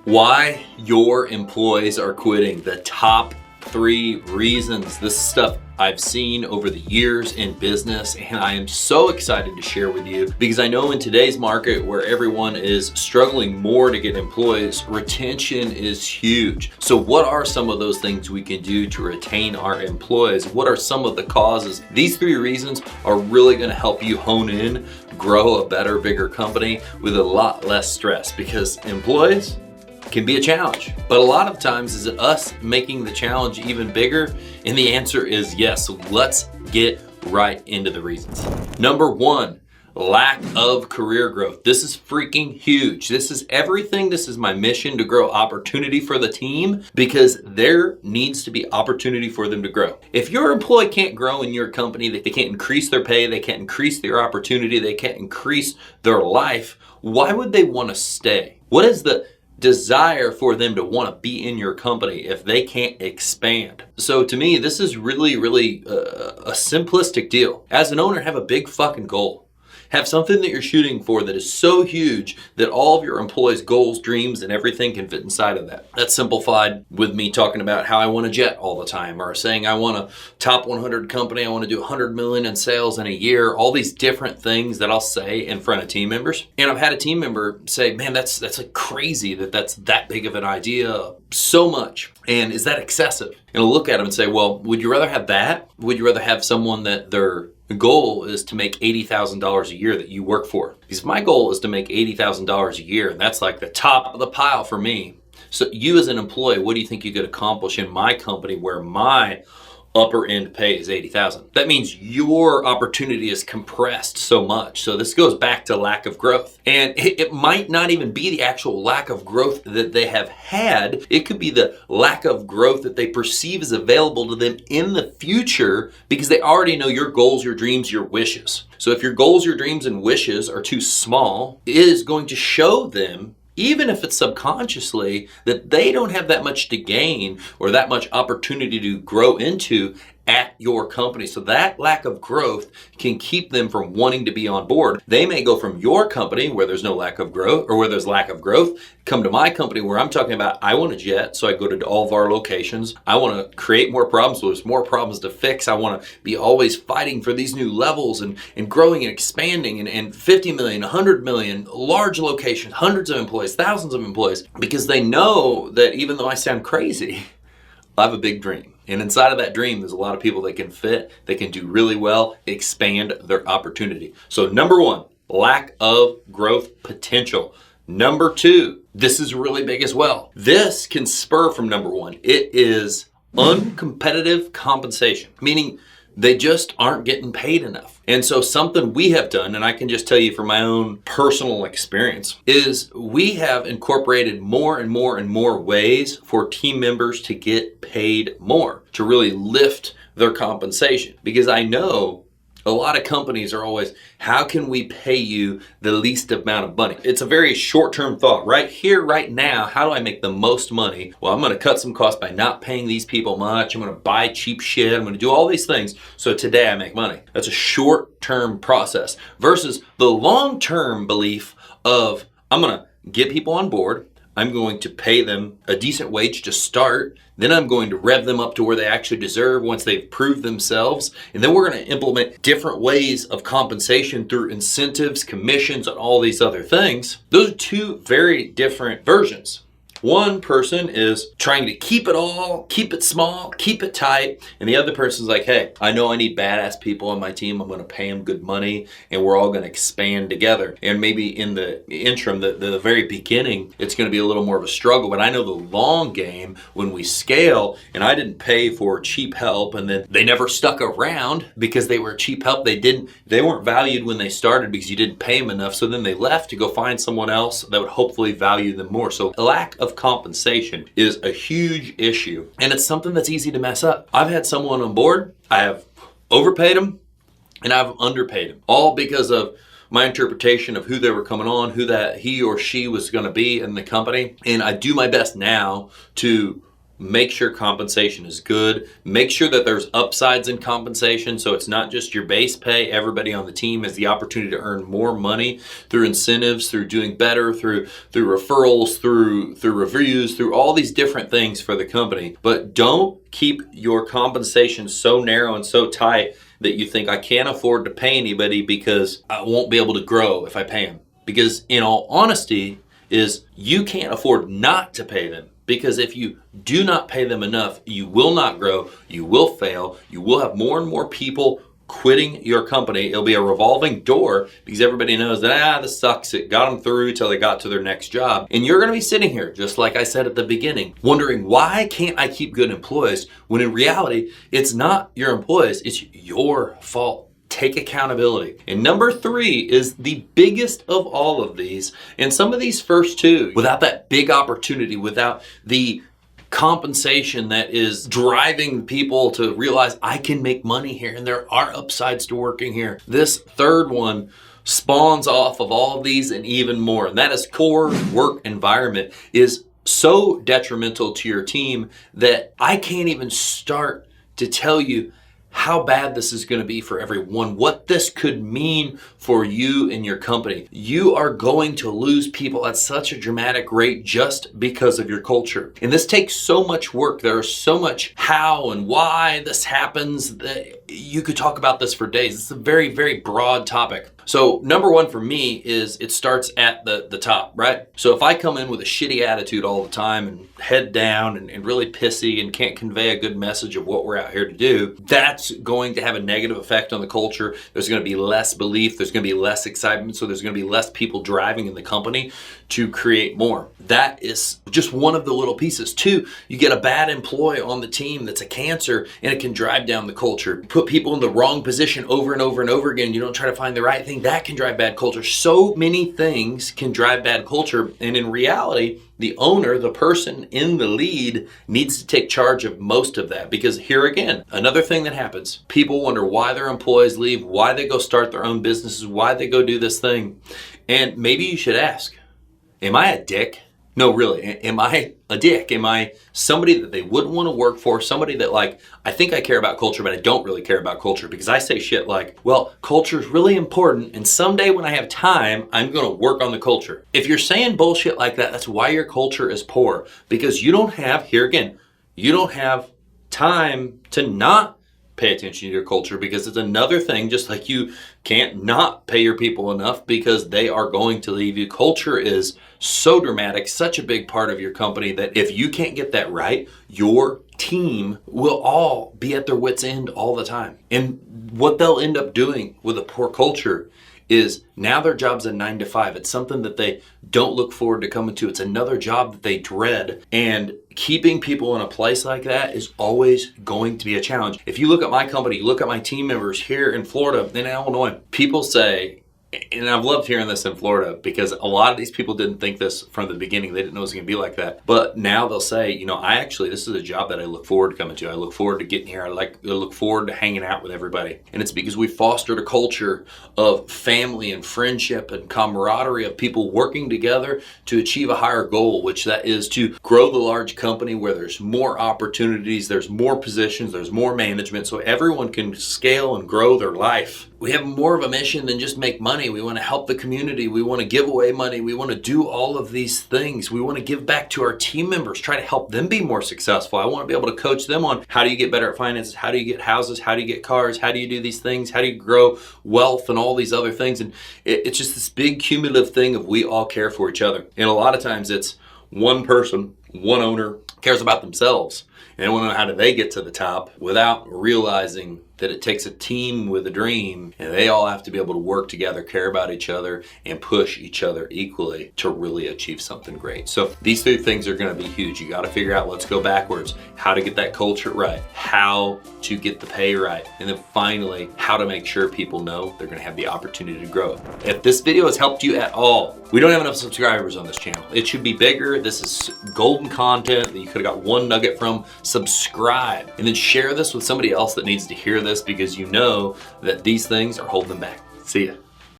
Why your employees are quitting. The top 3 reasons. This is stuff I've seen over the years in business, and I am so excited to share with you because I know in today's market where everyone is struggling more to get employees, retention is huge. So what are some of those things we can do to retain our employees? What are some of the causes? These 3 reasons are really going to help you hone in, grow a better, bigger company with a lot less stress, because employees can be a challenge. But a lot of times, is it us making the challenge even bigger? And the answer is yes. So let's get right into the reasons. Number 1, lack of career growth. This is freaking huge. This is everything. This is my mission, to grow opportunity for the team, because there needs to be opportunity for them to grow. If your employee can't grow in your company, they can't increase their pay, they can't increase their opportunity, they can't increase their life, why would they want to stay? What is the desire for them to want to be in your company if they can't expand? So to me, this is really a simplistic deal. As an owner, have a big fucking goal. Have something that you're shooting for that is so huge that all of your employees' goals, dreams, and everything can fit inside of that. That's simplified with me talking about how I want a jet all the time, or saying I want a top 100 company, I want to do 100 million in sales in a year, all these different things that I'll say in front of team members. And I've had a team member say, man, that's like crazy that's that big of an idea, so much. And is that excessive? And I'll look at them and say, well, would you rather have that? Would you rather have someone that the goal is to make $80,000 a year that you work for? Because my goal is to make $80,000 a year, and that's like the top of the pile for me. So you as an employee, what do you think you could accomplish in my company where my upper end pay is $80,000? That means your opportunity is compressed so much. So this goes back to lack of growth. And it might not even be the actual lack of growth that they have had. It could be the lack of growth that they perceive is available to them in the future, because they already know your goals, your dreams, your wishes. So if your goals, your dreams, and wishes are too small, it is going to show them, even if it's subconsciously, that they don't have that much to gain or that much opportunity to grow into at your company. So that lack of growth can keep them from wanting to be on board. They may go from your company where there's no lack of growth, or where there's lack of growth, come to my company where I'm talking about I want a jet, so I go to all of our locations. I want to create more problems, so there's more problems to fix. I want to be always fighting for these new levels and growing and expanding and 50 million, 100 million, large locations, hundreds of employees, thousands of employees, because they know that even though I sound crazy, I have a big dream. And inside of that dream, there's a lot of people that can fit, they can do really well, expand their opportunity. So number 1, lack of growth potential. Number 2, this is really big as well. This can spur from number 1. It is uncompetitive compensation, meaning they just aren't getting paid enough. And so something we have done, and I can just tell you from my own personal experience, is we have incorporated more and more ways for team members to get paid more, to really lift their compensation. Because I know a lot of companies are always, how can we pay you the least amount of money? It's a very short-term thought. Right here, right now, how do I make the most money? Well, I'm going to cut some costs by not paying these people much. I'm going to buy cheap shit. I'm going to do all these things, so today I make money. That's a short-term process versus the long-term belief of, I'm going to get people on board. I'm going to pay them a decent wage to start. Then I'm going to rev them up to where they actually deserve once they've proved themselves. And then we're going to implement different ways of compensation through incentives, commissions, and all these other things. Those are 2 very different versions. One person is trying to keep it all, keep it small, keep it tight. And the other person's like, hey, I know I need badass people on my team. I'm going to pay them good money and we're all going to expand together. And maybe in the interim, the very beginning, it's going to be a little more of a struggle. But I know the long game, when we scale, and I didn't pay for cheap help, and then they never stuck around because they were cheap help. They weren't valued when they started because you didn't pay them enough. So then they left to go find someone else that would hopefully value them more. So a lack of compensation is a huge issue, and it's something that's easy to mess up. I've had someone on board, I have overpaid them, and I've underpaid them, all because of my interpretation of who they were coming on, who that he or she was going to be in the company. And I do my best now to make sure compensation is good. Make sure that there's upsides in compensation, so it's not just your base pay. Everybody on the team has the opportunity to earn more money through incentives, through doing better, through referrals, through reviews, through all these different things for the company. But don't keep your compensation so narrow and so tight that you think I can't afford to pay anybody because I won't be able to grow if I pay them. Because in all honesty, is you can't afford not to pay them. Because if you do not pay them enough, you will not grow, you will fail, you will have more and more people quitting your company. It'll be a revolving door because everybody knows that, this sucks. It got them through till they got to their next job. And you're going to be sitting here, just like I said at the beginning, wondering, why can't I keep good employees? When in reality, it's not your employees, it's your fault. Take accountability. And number 3 is the biggest of all of these. And some of these first two, without that big opportunity, without the compensation that is driving people to realize I can make money here and there are upsides to working here. This third one spawns off of all of these and even more. And that is core work environment is so detrimental to your team that I can't even start to tell you how bad this is going to be for everyone, what this could mean for you and your company. You are going to lose people at such a dramatic rate just because of your culture. And this takes so much work. There's so much how and why this happens that you could talk about this for days. It's a very, very broad topic. So number 1 for me is it starts at the top, right? So if I come in with a shitty attitude all the time and head down and really pissy and can't convey a good message of what we're out here to do, that's going to have a negative effect on the culture. There's going to be less belief. There's going to be less excitement. So there's going to be less people driving in the company to create more. That is just one of the little pieces. 2, you get a bad employee on the team that's a cancer and it can drive down the culture. Put people in the wrong position over and over and over again. You don't try to find the right thing. That can drive bad culture. So many things can drive bad culture. And in reality, the owner, the person in the lead, needs to take charge of most of that. Because here again, another thing that happens, people wonder why their employees leave, why they go start their own businesses, why they go do this thing. And maybe you should ask, am I a dick? No, really, am I a dick? Am I somebody that they wouldn't want to work for? Somebody that I think I care about culture, but I don't really care about culture because I say shit like, well, culture is really important and someday when I have time, I'm going to work on the culture. If you're saying bullshit like that, that's why your culture is poor, because you don't have, here again, you don't have time to not pay attention to your culture, because it's another thing, just like you can't not pay your people enough because they are going to leave you. Culture is so dramatic, such a big part of your company that if you can't get that right, your team will all be at their wits' end all the time. And what they'll end up doing with a poor culture is now their job's a 9 to 5. It's something that they don't look forward to coming to. It's another job that they dread. And keeping people in a place like that is always going to be a challenge. If you look at my company, you look at my team members here in Florida, in Illinois, people say, and I've loved hearing this in Florida because a lot of these people didn't think this from the beginning. They didn't know it was going to be like that. But now they'll say, this is a job that I look forward to coming to. I look forward to getting here. I look forward to hanging out with everybody. And it's because we fostered a culture of family and friendship and camaraderie of people working together to achieve a higher goal, which that is to grow the large company where there's more opportunities, there's more positions, there's more management, so everyone can scale and grow their life. We have more of a mission than just make money. We want to help the community. We want to give away money. We want to do all of these things. We want to give back to our team members, try to help them be more successful. I want to be able to coach them on how do you get better at finances? How do you get houses? How do you get cars? How do you do these things? How do you grow wealth and all these other things? And it's just this big cumulative thing of we all care for each other. And a lot of times it's one person, one owner cares about themselves. And they want to know how do they get to the top without realizing that it takes a team with a dream and they all have to be able to work together, care about each other, and push each other equally to really achieve something great. So these 3 things are going to be huge. You got to figure out, let's go backwards, how to get that culture right, how to get the pay right, and then finally, how to make sure people know they're going to have the opportunity to grow. If this video has helped you at all, we don't have enough subscribers on this channel. It should be bigger. This is golden content that you could have got one nugget from. Subscribe and then share this with somebody else that needs to hear this, because you know that these things are holding them back. See ya.